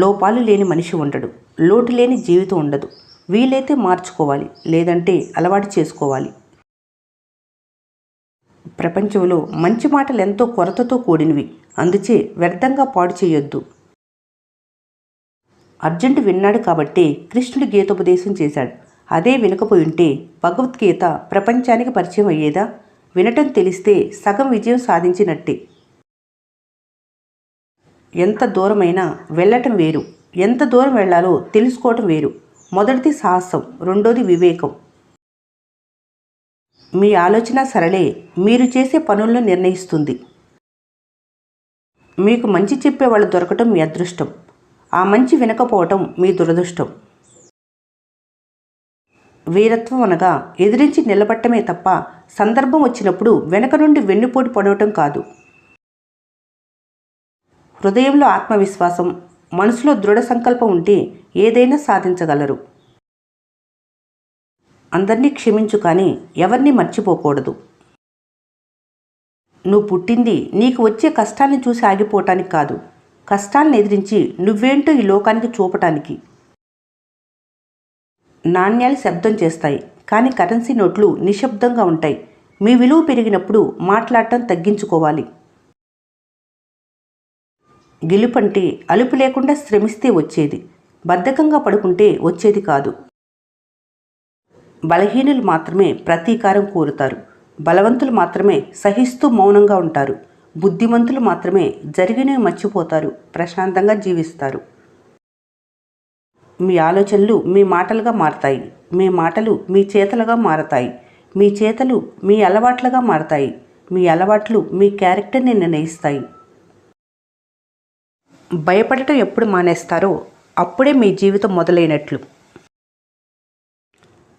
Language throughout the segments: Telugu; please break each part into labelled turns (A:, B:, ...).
A: లోపాలు లేని మనిషి ఉండడు, లోటు లేని జీవితం ఉండదు. వీలైతే మార్చుకోవాలి, లేదంటే అలవాటు చేసుకోవాలి. ప్రపంచంలో మంచి మాటలు ఎంతో కొరతతో కూడినవి, అందుచే వ్యర్థంగా పాడు చేయొద్దు. అర్జునుడు విన్నాడు కాబట్టే కృష్ణుడు గీతోపదేశం చేశాడు. అదే వినకపోయి ఉంటే భగవద్గీత ప్రపంచానికి పరిచయం అయ్యేదా? వినటం తెలిస్తే సగం విజయం సాధించినట్టే. ఎంత దూరమైనా వెళ్ళటం వేరు, ఎంత దూరం వెళ్ళాలో తెలుసుకోవటం వేరు. మొదటిది సాహసం, రెండోది వివేకం. మీ ఆలోచన సరళే మీరు చేసే పనులను నిర్ణయిస్తుంది. మీకు మంచి చెప్పేవాళ్ళు దొరకటం మీ అదృష్టం, ఆ మంచి వినకపోవటం మీ దురదృష్టం. వీరత్వం అనగా ఎదిరించి నిలబట్టమే తప్ప సందర్భం వచ్చినప్పుడు వెనక నుండి వెన్నుపోటు పడవటం కాదు. హృదయంలో ఆత్మవిశ్వాసం, మనసులో దృఢ సంకల్పం ఉంటే ఏదైనా సాధించగలరు. అందరినీ క్షమించు కానీ ఎవరిని మర్చిపోకూడదు. నువ్వు పుట్టింది నీకు వచ్చే కష్టాన్ని చూసి ఆగిపోవటానికి కాదు, కష్టాలను ఎదిరించి నువ్వేంటో ఈ లోకానికి చూపటానికి. నాణ్యాలు శబ్దం చేస్తాయి, కానీ కరెన్సీ నోట్లు నిశ్శబ్దంగా ఉంటాయి. మీ విలువ పెరిగినప్పుడు మాట్లాడటం తగ్గించుకోవాలి. గెలుపంటే అలుపు లేకుండా శ్రమిస్తే వచ్చేది, బద్ధకంగా పడుకుంటే వచ్చేది కాదు. బలహీనులు మాత్రమే ప్రతీకారం కోరుతారు, బలవంతులు మాత్రమే సహిస్తూ మౌనంగా ఉంటారు. బుద్ధిమంతులు మాత్రమే జరిగినవి మర్చిపోతారు, ప్రశాంతంగా జీవిస్తారు. మీ ఆలోచనలు మీ మాటలుగా మారతాయి, మీ మాటలు మీ చేతలుగా మారతాయి, మీ చేతలు మీ అలవాట్లుగా మారతాయి, మీ అలవాట్లు మీ క్యారెక్టర్ని నిర్ణయిస్తాయి. భయపడటం ఎప్పుడు మానేస్తారో అప్పుడే మీ జీవితం మొదలైనట్లు.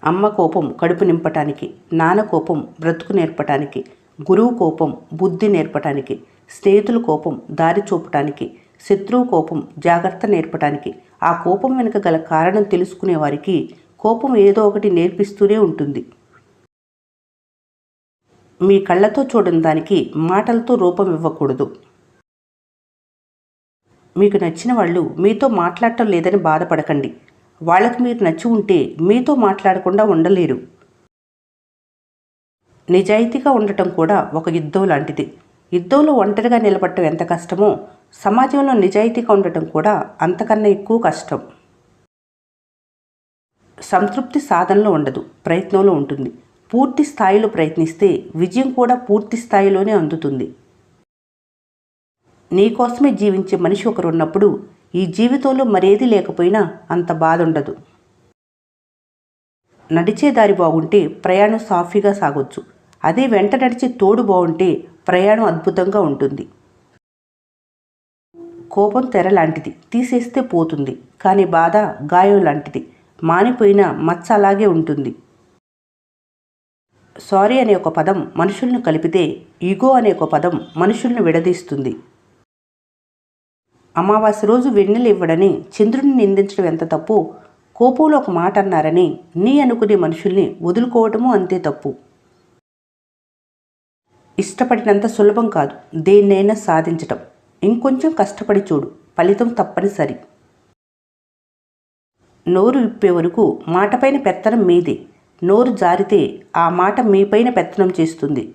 A: అమ్మ కోపం కడుపు నింపటానికి, నాన్న కోపం బ్రతుకు నేర్పటానికి, గురువు కోపం బుద్ధి నేర్పటానికి, స్నేహితుల కోపం దారి చూపటానికి, శత్రువు కోపం జాగ్రత్త నేర్పటానికి. ఆ కోపం వెనుక గల కారణం తెలుసుకునే వారికి కోపం ఏదో ఒకటి నేర్పిస్తూనే ఉంటుంది. మీ కళ్ళతో చూడని దానికి మాటలతో రూపం ఇవ్వకూడదు. మీకు నచ్చిన వాళ్ళు మీతో మాట్లాడటం లేదని బాధపడకండి. వాళ్ళకి మీరు నచ్చి ఉంటే మీతో మాట్లాడకుండా ఉండలేరు. నిజాయితీగా ఉండటం కూడా ఒక యుద్ధం లాంటిది. యుద్ధంలో ఒంటరిగా నిలబడటం ఎంత కష్టమో, సమాజంలో నిజాయితీగా ఉండటం కూడా అంతకన్నా ఎక్కువ కష్టం. సంతృప్తి సాధనలో ఉండదు, ప్రయత్నంలో ఉంటుంది. పూర్తి స్థాయిలో ప్రయత్నిస్తే విజయం కూడా పూర్తి స్థాయిలోనే అందుతుంది. నీకోసమే జీవించే మనిషి ఒకరున్నప్పుడు ఈ జీవితంలో మరేది లేకపోయినా అంత బాధ ఉండదు. నడిచే దారి బాగుంటే ప్రయాణం సాఫీగా సాగొచ్చు. అదే వెంట నడిచే తోడు బాగుంటే ప్రయాణం అద్భుతంగా ఉంటుంది. కోపం తెర లాంటిది, తీసేస్తే పోతుంది. కానీ బాధ గాయం లాంటిది, మానిపోయిన మచ్చ అలాగే ఉంటుంది. సారీ అనే ఒక పదం మనుషులను కలిపితే, ఈగో అనే ఒక పదం మనుషులను విడదీస్తుంది. అమావాస్య రోజు వెన్నెలు ఇవ్వడని చంద్రుడిని నిందించడం ఎంత తప్పు, కోపంలో ఒక మాట అన్నారని నీ అనుకునే మనుషుల్ని వదులుకోవటము అంతే తప్పు. ఇష్టపడినంత సులభం కాదు దేన్నైనా సాధించటం. ఇంకొంచెం కష్టపడి చూడు, ఫలితం తప్పనిసరి. నోరు విప్పే వరకు మాటపైన పెత్తనం మీదే. నోరు జారితే ఆ మాట మీపైన పెత్తనం చేస్తుంది.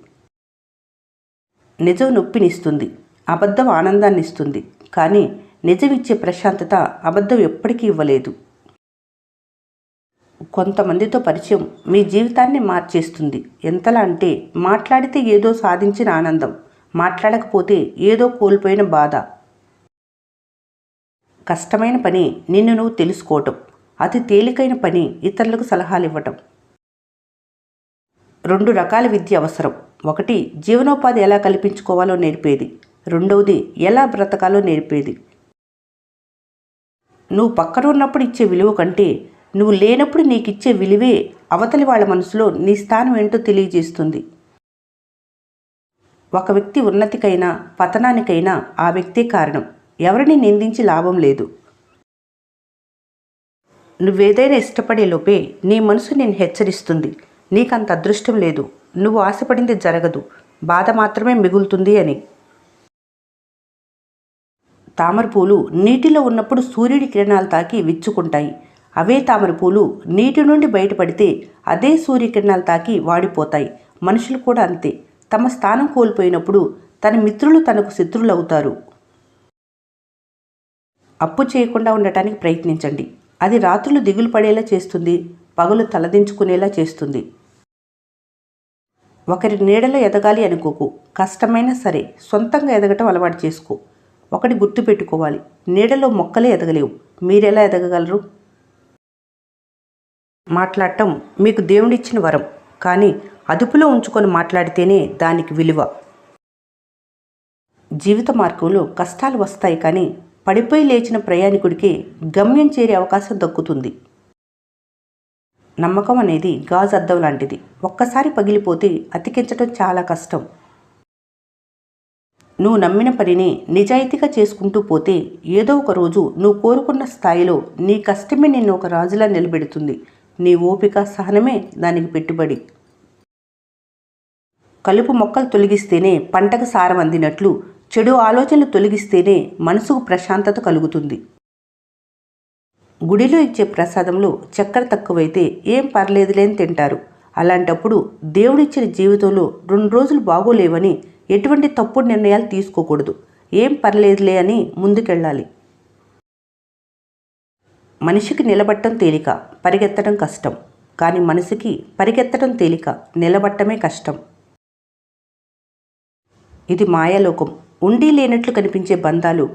A: నిజం నొప్పినిస్తుంది, అబద్ధం ఆనందాన్ని ఇస్తుంది. కానీ నిజం ఇచ్చే ప్రశాంతత అబద్ధం ఎప్పటికీ ఇవ్వలేదు. కొంతమందితో పరిచయం మీ జీవితాన్ని మార్చేస్తుంది. ఎంతలా అంటే మాట్లాడితే ఏదో సాధించిన ఆనందం, మాట్లాడకపోతే ఏదో కోల్పోయిన బాధ. కష్టమైన పని నిన్ను నువ్వు తెలుసుకోవటం, అతి తేలికైన పని ఇతరులకు సలహాలు ఇవ్వటం. 2 రకాల విద్య అవసరం. ఒకటి జీవనోపాధి ఎలా కల్పించుకోవాలో నేర్పేది, రెండవది ఎలా బ్రతకాలో నేర్పేది. నువ్వు పక్కన ఉన్నప్పుడు ఇచ్చే విలువ కంటే నువ్వు లేనప్పుడు నీకు ఇచ్చే విలువే అవతలి వాళ్ళ మనసులో నీ స్థానం ఏంటో తెలియజేస్తుంది. ఒక వ్యక్తి ఉన్నతికైనా పతనానికైనా ఆ వ్యక్తే కారణం. ఎవరిని నిందించి లాభం లేదు. నువ్వేదైనా ఇష్టపడే లోపే నీ మనసు నేను హెచ్చరిస్తుంది, నీకంత అదృష్టం లేదు, నువ్వు ఆశపడింది జరగదు, బాధ మాత్రమే మిగులుతుంది అని. తామరపూలు నీటిలో ఉన్నప్పుడు సూర్యుడి కిరణాలు తాకి విచ్చుకుంటాయి. అవే తామరపూలు నీటి నుండి బయటపడితే అదే సూర్యకిరణాలు తాకి వాడిపోతాయి. మనుషులు కూడా అంతే. తమ స్థానం కోల్పోయినప్పుడు తన మిత్రులు తనకు శత్రువులవుతారు. అప్పు చేయకుండా ఉండటానికి ప్రయత్నించండి. అది రాత్రులు దిగులు పడేలా చేస్తుంది, పగలు తలదించుకునేలా చేస్తుంది. ఒకరి నీడలో ఎదగాలి అనుకోకు. కష్టమైనా సరే సొంతంగా ఎదగటం అలవాటు చేసుకో. ఒకటి గుర్తుపెట్టుకోవాలి, నీడలో మొక్కలే ఎదగలేవు, మీరెలా ఎదగగలరు? మాట్లాడటం మీకు దేవుడిచ్చిన వరం, కానీ అదుపులో ఉంచుకొని మాట్లాడితేనే దానికి విలువ. జీవిత మార్గంలో కష్టాలు వస్తాయి, కానీ పడిపోయి లేచిన ప్రయాణికుడికి గమ్యం చేరే అవకాశం దక్కుతుంది. నమ్మకం అనేది గాజు అద్దం లాంటిది. ఒక్కసారి పగిలిపోతే అతికించడం చాలా కష్టం. నువ్వు నమ్మిన పనిని నిజాయితీగా చేసుకుంటూ పోతే ఏదో ఒక రోజు నువ్వు కోరుకున్న స్థాయిలో నీ కష్టమే నిన్ను ఒక రాజులా నిలబెడుతుంది. నీ ఓపిక, సహనమే దానికి పెట్టుబడి. కలుపు మొక్కలు తొలగిస్తేనే పంటకు సారం అందినట్లు చెడు ఆలోచనలు తొలగిస్తేనే మనసుకు ప్రశాంతత కలుగుతుంది. గుడిలో ఇచ్చే ప్రసాదంలో చక్కెర తక్కువైతే ఏం పర్లేదులే అని తింటారు. అలాంటప్పుడు దేవుడిచ్చిన జీవితంలో 2 రోజులు బాగోలేవని ఎటువంటి తప్పుడు నిర్ణయాలు తీసుకోకూడదు. ఏం పర్లేదులే అని ముందుకెళ్ళాలి. మనిషికి నిలబట్టడం తేలిక, పరిగెత్తడం కష్టం. కానీ మనసుకి పరిగెత్తడం తేలిక, నిలబట్టమే కష్టం. ఇది మాయాలోకం. ఉండి లేనట్లు కనిపించే బంధాలు,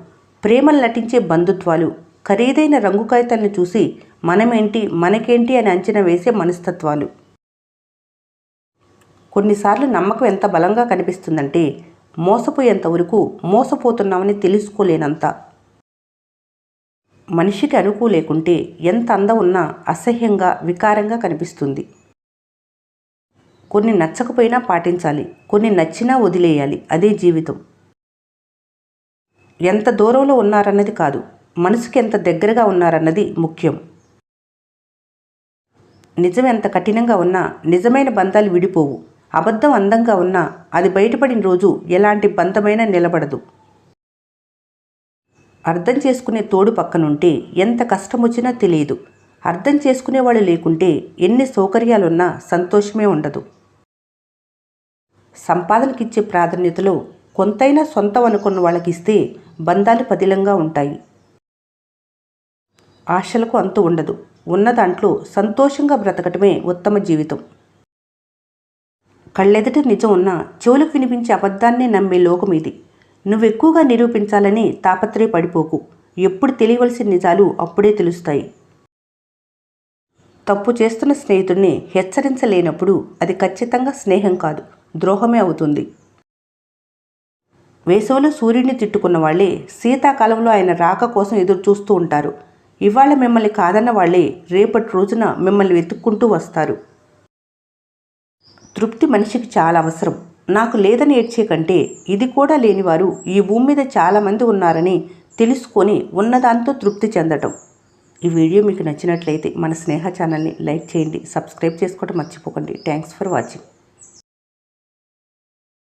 A: ప్రేమలు నటించే బంధుత్వాలు, ఖరీదైన రంగు కాగితాలను చూసి మనమేంటి, మనకేంటి అని అంచనా వేసే మనస్తత్వాలు. కొన్నిసార్లు నమ్మకం ఎంత బలంగా కనిపిస్తుందంటే మోసపోయేంత వరకు మోసపోతున్నామని తెలుసుకోలేనంత. మనిషికి అనుకూలేకుంటే ఎంత అందం ఉన్నా అసహ్యంగా, వికారంగా కనిపిస్తుంది. కొన్ని నచ్చకపోయినా పాటించాలి, కొన్ని నచ్చినా వదిలేయాలి. అదే జీవితం. ఎంత దూరంలో ఉన్నారన్నది కాదు, మనసుకి ఎంత దగ్గరగా ఉన్నారన్నది ముఖ్యం. నిజం ఎంత కఠినంగా ఉన్నా నిజమైన బంధాలు విడిపోవు. అబద్ధం అందంగా ఉన్నా అది బయటపడిన రోజు ఎలాంటి బంధమైనా నిలబడదు. అర్థం చేసుకునే తోడు పక్కనుంటే ఎంత కష్టం వచ్చినా తెలియదు. అర్థం చేసుకునేవాళ్ళు లేకుంటే ఎన్ని సౌకర్యాలున్నా సంతోషమే ఉండదు. సంపాదనకిచ్చే ప్రాధాన్యతలో కొంతైనా సొంతం అనుకున్న వాళ్ళకిస్తే బంధాలు పదిలంగా ఉంటాయి. ఆశలకు అంతు ఉండదు. ఉన్న దాంట్లో సంతోషంగా బ్రతకటమే ఉత్తమ జీవితం. కళ్ళెదుట నిజం ఉన్నా చెవులకు వినిపించే అబద్ధాన్నే నమ్మే లోకం ఇది. నువ్వెక్కువగా నిరూపించాలని తాపత్రయపడిపోకు. ఎప్పుడు తెలియవలసిన నిజాలు అప్పుడే తెలుస్తాయి. తప్పు చేస్తున్న స్నేహితుడిని హెచ్చరించలేనప్పుడు అది ఖచ్చితంగా స్నేహం కాదు, ద్రోహమే అవుతుంది. వేసవిలో సూర్యుడిని తిట్టుకున్న వాళ్ళే శీతాకాలంలో ఆయన రాక కోసం ఎదురు చూస్తూ ఉంటారు. ఇవాళ మిమ్మల్ని కాదన్న వాళ్ళే రేపటి రోజున మిమ్మల్ని వెతుక్కుంటూ వస్తారు. తృప్తి మనిషికి చాలా అవసరం. నాకు లేదని ఏడ్చే కంటే ఇది కూడా లేనివారు ఈ భూమి మీద చాలామంది ఉన్నారని తెలుసుకొని ఉన్నదాంతో తృప్తి చెందటం. ఈ వీడియో మీకు నచ్చినట్లయితే మన స్నేహ ఛానల్ని లైక్ చేయండి, సబ్స్క్రైబ్ చేసుకోవడం మర్చిపోకండి. Thanks for watching.